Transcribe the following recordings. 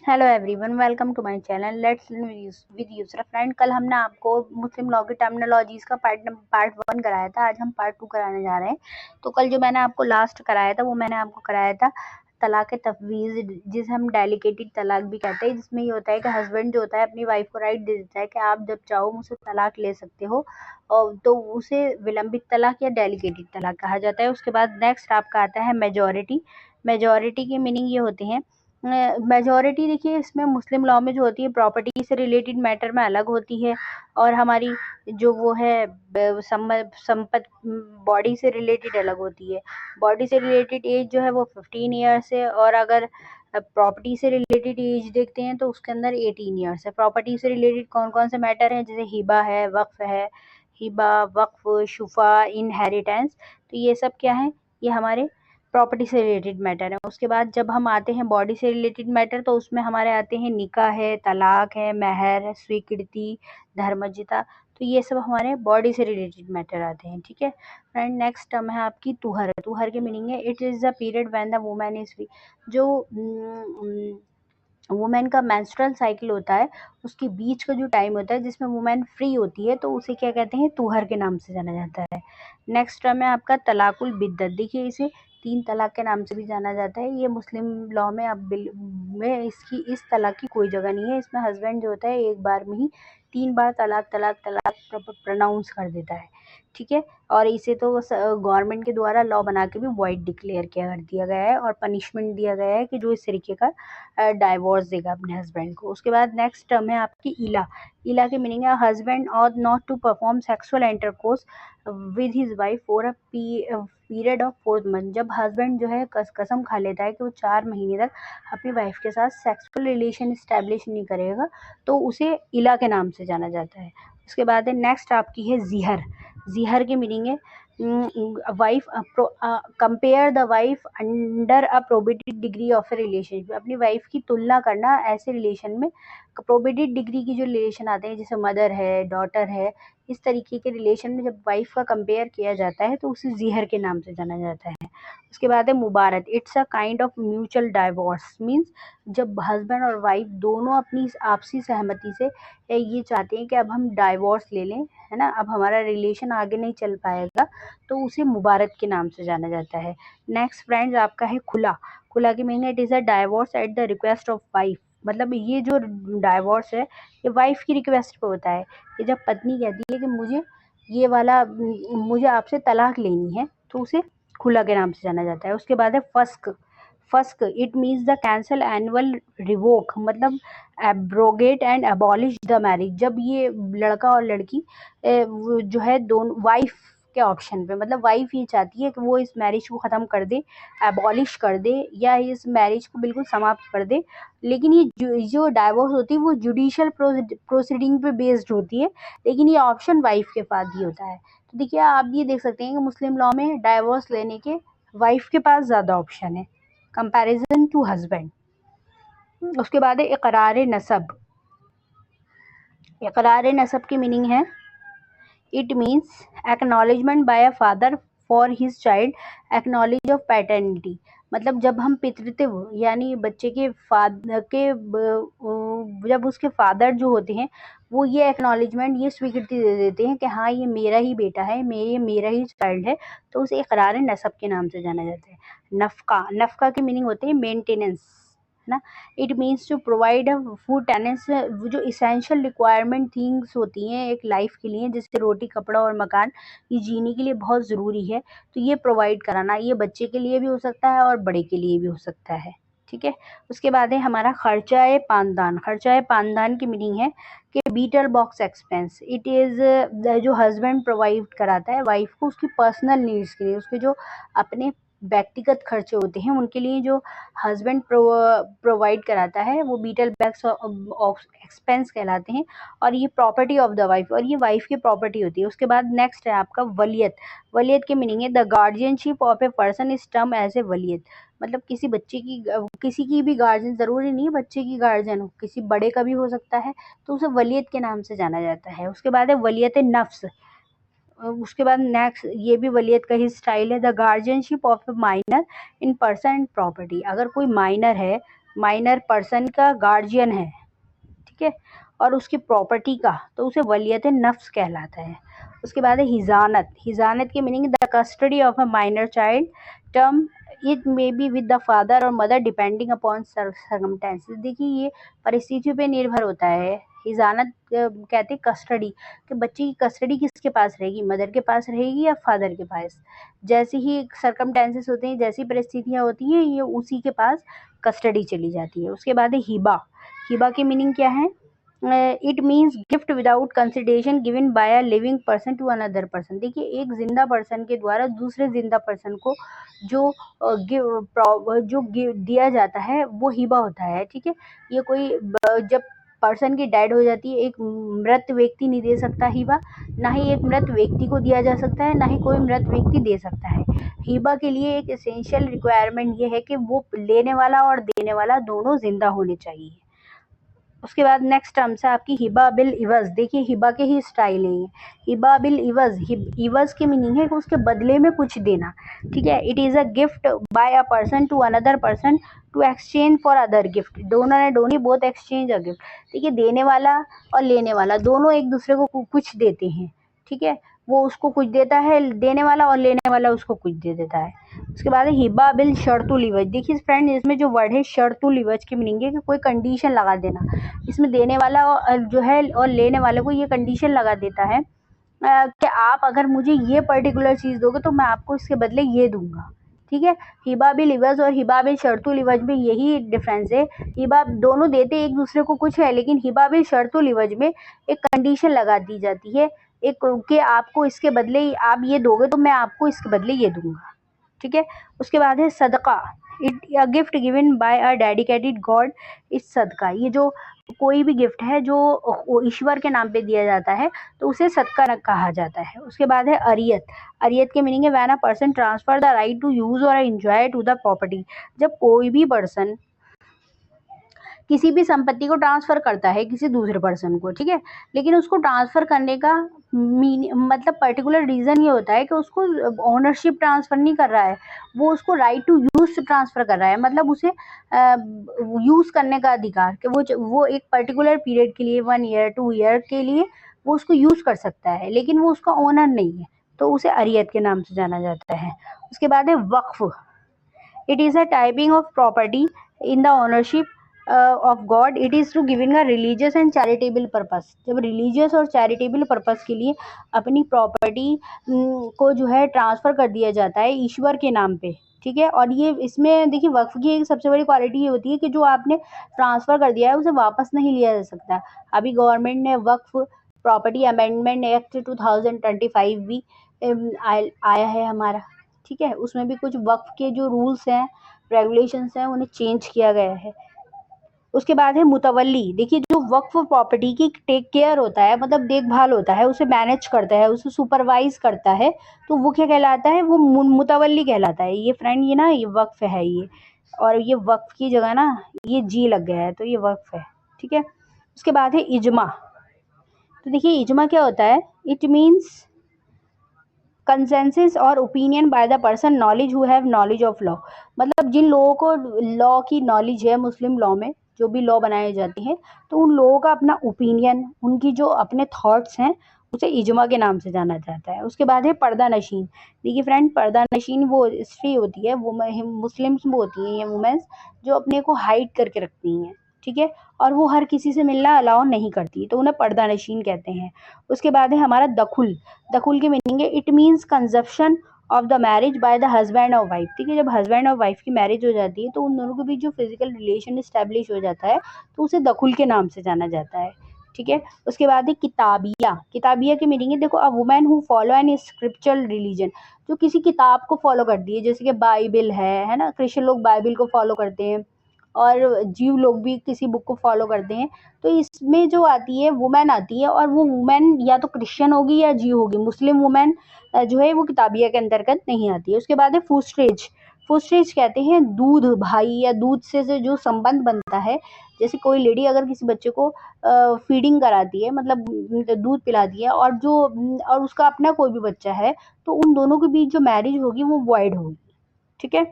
Hello everyone, welcome to my channel let's learn with Yusra. Friend, कल हमने आपको Muslim law की टर्मिनोलॉजीज का पार्ट 1 कराया था। आज हम पार्ट 2 कराने जा रहे हैं। तो कल जो मैंने आपको लास्ट कराया था वो मैंने आपको कराया था तलाक तफवीज़, जिसे हम डेलिकेटेड तलाक भी कहते हैं। जिसमें ये होता है कि हस्बैंड जो होता है अपनी वाइफ को राइट दे देता है कि आप जब चाहो मुझसे तलाक ले सकते हो, और तो उसे विलंबित तलाक या डेलिकेटेड तलाक कहा जाता है। उसके बाद नेक्स्ट आपका आता है मेजॉरिटी। मेजॉरिटी की मीनिंग ये होती है, मेजॉरिटी देखिए इसमें मुस्लिम लॉ में जो होती है प्रॉपर्टी से रिलेटेड मैटर में अलग होती है, और हमारी जो वो है संपत्ति बॉडी से रिलेटेड अलग होती है। बॉडी से रिलेटेड एज जो है वो 15 ईयर्स है, और अगर प्रॉपर्टी से रिलेटेड एज देखते हैं तो उसके अंदर 18 ईयर्स है। प्रॉपर्टी से रिलेटेड कौन कौन से मैटर हैं, जैसे हिबा है, वक्फ है, हिबा, वक्फ, शुफा, इनहेरिटेंस। तो ये सब क्या है, ये हमारे प्रॉपर्टी से रिलेटेड मैटर है। उसके बाद जब हम आते हैं बॉडी से रिलेटेड मैटर, तो उसमें हमारे आते हैं निकाह है, तलाक है, महर, स्वीकृति, धर्मजिता। तो ये सब हमारे बॉडी से रिलेटेड मैटर आते हैं। ठीक है फ्रेंड, नेक्स्ट टर्म है आपकी तुहर। तुहर की मीनिंग है it is the period when the woman is free. जो वुमेन का मेंस्ट्रुअल साइकिल होता है, उसके बीच का जो टाइम होता है जिसमें वुमेन फ्री होती है, तो उसे क्या कहते हैं, तुहर के नाम से जाना जाता है। नेक्स्ट टर्म है आपका तलाकुल बिद्दत। देखिए इसे 3 तलाक के नाम से भी जाना जाता है। ये मुस्लिम लॉ में अब में इसकी इस तलाक की कोई जगह नहीं है। इसमें हस्बैंड जो होता है एक बार में ही 3 बार तलाक तलाक तलाक प्रोनाउंस कर देता है। ठीक है, और इसे तो गवर्नमेंट के द्वारा लॉ बना के भी वॉइड डिक्लेयर किया कर दिया गया है, और पनिशमेंट दिया गया है कि जो इस तरीके का डाइवोर्स देगा अपने हस्बैंड को। उसके बाद नेक्स्ट टर्म है आपकी इला। इला की मीनिंग है हस्बैंड और not to perform sexual intercourse with his wife for a period of 4 month. जब हस्बैंड जो है कसम खा लेता है कि वो 4 महीने तक अपनी वाइफ के साथ सेक्सुअल रिलेशन इस्टेब्लिश नहीं करेगा, तो उसे इला के नाम से जाना जाता है। उसके बाद है नेक्स्ट आपकी है जिहर। जिहर की मीनिंग है wife, compare the wife under a prohibited degree of a relationship. अपनी वाइफ की तुलना करना ऐसे रिलेशन में, प्रोबेटेड डिग्री की जो रिलेशन आते हैं जैसे मदर है, डॉटर है, इस तरीके के रिलेशन में जब वाइफ का कंपेयर किया जाता है तो उसे जिहर के नाम से जाना जाता है। उसके बाद है मुबारत। It's a kind of mutual divorce, means जब हस्बैंड और वाइफ दोनों अपनी आपसी सहमति से ये चाहते हैं कि अब हम डाइवोर्स ले लें, है ना, अब हमारा रिलेशन आगे नहीं चल पाएगा, तो उसे मुबारक के नाम से जाना जाता है। नेक्स्ट फ्रेंड्स आपका है खुला। खुला की meaning it is a divorce at the request of wife. मतलब ये जो डाइवोर्स है ये वाइफ की रिक्वेस्ट पे होता है, कि जब पत्नी कहती है कि मुझे ये वाला मुझे आपसे तलाक लेनी है, तो उसे खुला के नाम से जाना जाता है। उसके बाद है फस्क। फस्क it means the cancel annul revoke, मतलब abrogate and abolish the marriage. जब ये लड़का और लड़की जो है दोनों वाइफ के ऑप्शन पे, मतलब वाइफ ये चाहती है कि वो इस मैरिज को ख़त्म कर दे, एबॉलिश कर दे, या इस मैरिज को बिल्कुल समाप्त कर दे। लेकिन ये जो डाइवोर्स होती है वो जुडिशियल प्रोसीडिंग पे बेस्ड होती है, लेकिन ये ऑप्शन वाइफ के पास ही होता है। तो देखिए आप ये देख सकते हैं कि मुस्लिम लॉ में डाइवोर्स लेने के वाइफ के पास ज़्यादा ऑप्शन है कंपैरिजन टू हस्बैंड। उसके बाद है इकरार नसब। इकरार नसब की मीनिंग है it means acknowledgement by a father for his child, acknowledge of paternity. मतलब जब हम पितृत्व यानी बच्चे के फादर के जब उसके फादर जो होते हैं वो ये एक्नॉलेजमेंट, ये स्वीकृति दे देते हैं कि हाँ ये मेरा ही बेटा है, मेरा ही चाइल्ड है, तो उसे इकरार नसब के नाम से जाना जाता है। नफका। नफका की मीनिंग होती है मेंटेनेंस, है ना। It means to provide food tenants, जो इसेंशियल रिक्वायरमेंट थिंग्स होती हैं एक लाइफ के लिए, जैसे रोटी, कपड़ा और मकान, ये जीने के लिए बहुत ज़रूरी है, तो ये प्रोवाइड कराना, ये बच्चे के लिए भी हो सकता है और बड़े के लिए भी हो सकता है। ठीक है, उसके बाद है हमारा खर्चाए पानदान। खर्चाए पानदान की मीनिंग है कि betel box expense. It is जो हस्बैंड प्रोवाइड कराता है वाइफ को उसकी पर्सनल नीड्स के लिए, उसके जो अपने व्यक्तिगत खर्चे होते हैं उनके लिए जो हस्बैंड प्रोवाइड कराता है वो बीटल बैग्स ऑफ एक्सपेंस कहलाते हैं, और ये प्रॉपर्टी ऑफ द वाइफ, और ये वाइफ की प्रॉपर्टी होती है। उसके बाद नेक्स्ट है आपका वलियत। वलियत की मीनिंग है the guardianship of a person is term as a वलियत। मतलब किसी बच्चे की, किसी की भी गार्जियन, ज़रूरी नहीं है बच्चे की गार्जियन हो, किसी बड़े का भी हो सकता है, तो उसे वलियत के नाम से जाना जाता है। उसके बाद है वलियत नफ्स। उसके बाद नेक्स्ट ये भी वलीयत का ही स्टाइल है, the guardianship of A minor in person and property. अगर कोई माइनर है, माइनर पर्सन का गार्जियन है, ठीक है, और उसकी प्रॉपर्टी का, तो उसे वलियत नफ्स कहलाता है। उसके बाद है हिजानत। हिजानत की meaning the custody of a minor child, term it may be with the father और मदर डिपेंडिंग अपॉन सर्कमस्टेंसेस। देखिए ये परिस्थितियों पे निर्भर होता है। हिजानत कहते हैं कस्टडी, कि बच्चे की कस्टडी किसके पास रहेगी, मदर के पास रहेगी या फादर के पास। जैसे ही सर्कमस्टेंसेस होते हैं, जैसी परिस्थितियाँ होती हैं, ये उसी के पास कस्टडी चली जाती है। उसके बाद है हिबा। हिबा की मीनिंग क्या है? It means gift without consideration given by a living person to another person. देखिए एक जिंदा पर्सन के द्वारा दूसरे जिंदा पर्सन को जो दिया जाता है वो हिबा होता है, ठीक है। ये कोई जब पर्सन की डेड हो जाती है, एक मृत व्यक्ति नहीं दे सकता हिबा, ना ही एक मृत व्यक्ति को दिया जा सकता है, ना ही कोई मृत व्यक्ति दे सकता है। हिबा के लिए एक एसेंशियल रिक्वायरमेंट ये है कि वो लेने वाला और देने वाला दोनों जिंदा होने चाहिए। उसके बाद नेक्स्ट टर्म्स है आपकी हिबा बिल इवज। देखिए हिबा के ही स्टाइल है ये। हिबा बिल इवज, इवज की मीनिंग है कि उसके बदले में कुछ देना, ठीक है। It is a gift by a person to another person to exchange for other gift. Donor and donee both exchange a gift. देखिए देने वाला और लेने वाला दोनों एक दूसरे को कुछ देते हैं, ठीक है। वो उसको कुछ देता है देने वाला, और लेने वाला उसको कुछ दे देता है। उसके बाद है हिबा बिल शर्तुल इवज। देखिए फ्रेंड इसमें जो वर्ड है शर्तुल इवज की मीनिंग है कि कोई कंडीशन लगा देना। इसमें देने वाला जो है और लेने वाले को ये कंडीशन लगा देता है कि आप अगर मुझे ये पर्टिकुलर चीज़ दोगे तो मैं आपको इसके बदले ये दूंगा, ठीक है। हिबा बिल इवज और हिबा बिल शर्तुल इवज में यही डिफरेंस है। हिबा दोनों देते एक दूसरे को कुछ है, लेकिन हिबा बिल शर्तुल इवज में एक कंडीशन लगा दी जाती है, एक कि आपको इसके बदले आप ये दोगे तो मैं आपको इसके बदले ये दूंगा, ठीक है। उसके बाद है सदका। It a gift given by a dedicated God is सदका। ये जो कोई भी गिफ्ट है जो ईश्वर के नाम पे दिया जाता है तो उसे सदका कहा जाता है। उसके बाद है अरियत। अरियत के मीनिंग है when a person transfer the right to use और एंजॉय टू द प्रॉपर्टी। जब कोई भी पर्सन किसी भी संपत्ति को ट्रांसफर करता है किसी दूसरे पर्सन को, ठीक है, लेकिन उसको ट्रांसफर करने का मतलब पर्टिकुलर रीजन ये होता है कि उसको ओनरशिप ट्रांसफर नहीं कर रहा है, वो उसको राइट टू यूज ट्रांसफर कर रहा है। मतलब उसे यूज करने का अधिकार, कि वो एक पर्टिकुलर पीरियड के लिए 1 ईयर 2 ईयर के लिए वो उसको यूज कर सकता है, लेकिन वो उसका ओनर नहीं है, तो उसे अरियत के नाम से जाना जाता है। उसके बाद है वक्फ। It is a typing of property in the ownership of God. It is to giving a religious and charitable purpose. जब religious और charitable purpose के लिए अपनी प्रॉपर्टी को जो है ट्रांसफ़र कर दिया जाता है ईश्वर के नाम पे, ठीक है। और ये इसमें देखिए वक्फ की एक सबसे बड़ी क्वालिटी ये होती है कि जो आपने ट्रांसफ़र कर दिया है उसे वापस नहीं लिया जा सकता। अभी गवर्नमेंट ने वक्फ प्रॉपर्टी अमेंडमेंट एक्ट 2025 भी आया है हमारा, ठीक है। उसमें भी कुछ वक्फ के जो रूल्स हैं रेगुलेशंस हैं उन्हें चेंज किया गया है। उसके बाद है मुतवल्ली। देखिए जो वक्फ प्रॉपर्टी की टेक केयर होता है, मतलब देखभाल होता है, उसे मैनेज करता है, उसे सुपरवाइज करता है, तो वो क्या कहलाता है, वो मुतवल्ली कहलाता है। ये फ्रेंड ये ना ये वक्फ है ये, और ये वक्फ की जगह ना ये जी लग गया है तो ये वक्फ है, ठीक है। उसके बाद है इजमा। तो देखिए इजमा क्या होता है, इट मीन्स कंसेंसस और opinion by the person knowledge who have knowledge of law. मतलब जिन लोगों को लॉ की नॉलेज है, मुस्लिम लॉ में जो भी लॉ बनाए जाते हैं, तो उन लोगों का अपना ओपिनियन, उनकी जो अपने थॉट्स हैं उसे इजमा के नाम से जाना जाता है। उसके बाद है पर्दा नशीन। देखिए फ्रेंड पर्दा नशीन वो स्त्री होती है, वो मुस्लिम्स में होती हैं ये वुमेन्स जो अपने को हाइड करके रखती हैं, ठीक है, और वो हर किसी से मिलना अलाउ नहीं करती, तो उन्हें पर्दा नशीन कहते हैं। उसके बाद है हमारा दखुल। दखुल की मीनिंग है it means consumption of the marriage by the husband और वाइफ। ठीक है, जब हस्बैंड और वाइफ की मैरिज हो जाती है तो उन दोनों के बीच जो फिजिकल रिलेशन इस्टेब्लिश हो जाता है तो उसे दखुल के नाम से जाना जाता है, ठीक है। उसके बाद है किताबिया। किताबिया की मीनिंग है, देखो a woman who follow an scriptural religion, जो किसी किताब को फॉलो करती है, जैसे कि बाइबल है ना, क्रिश्चियन लोग बाइबल को फॉलो करते हैं और जीव लोग भी किसी बुक को फॉलो करते हैं। तो इसमें जो आती है वुमेन आती है, और वो वुमेन या तो क्रिश्चियन होगी या जीव होगी। मुस्लिम वुमेन जो है वो किताबिया के अंतर्गत नहीं आती है। उसके बाद है फूस्टेज। फूस्टेज कहते हैं दूध भाई या दूध से जो संबंध बनता है, जैसे कोई लेडी अगर किसी बच्चे को फीडिंग कराती है, मतलब दूध पिलाती है, और उसका अपना कोई भी बच्चा है, तो उन दोनों के बीच जो मैरिज होगी वो वॉइड होगी, ठीक है।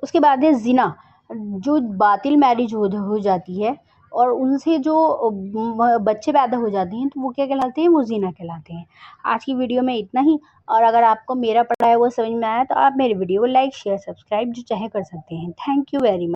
उसके बाद है जिना। जो बातिल मैरिज हो जाती है और उनसे जो बच्चे पैदा हो जाते हैं तो वो क्या कहलाते हैं, वो ज़िना कहलाते हैं। आज की वीडियो में इतना ही। और अगर आपको मेरा पढ़ाया हुआ समझ में आया तो आप मेरे वीडियो को लाइक शेयर सब्सक्राइब जो चाहे कर सकते हैं। Thank you very much.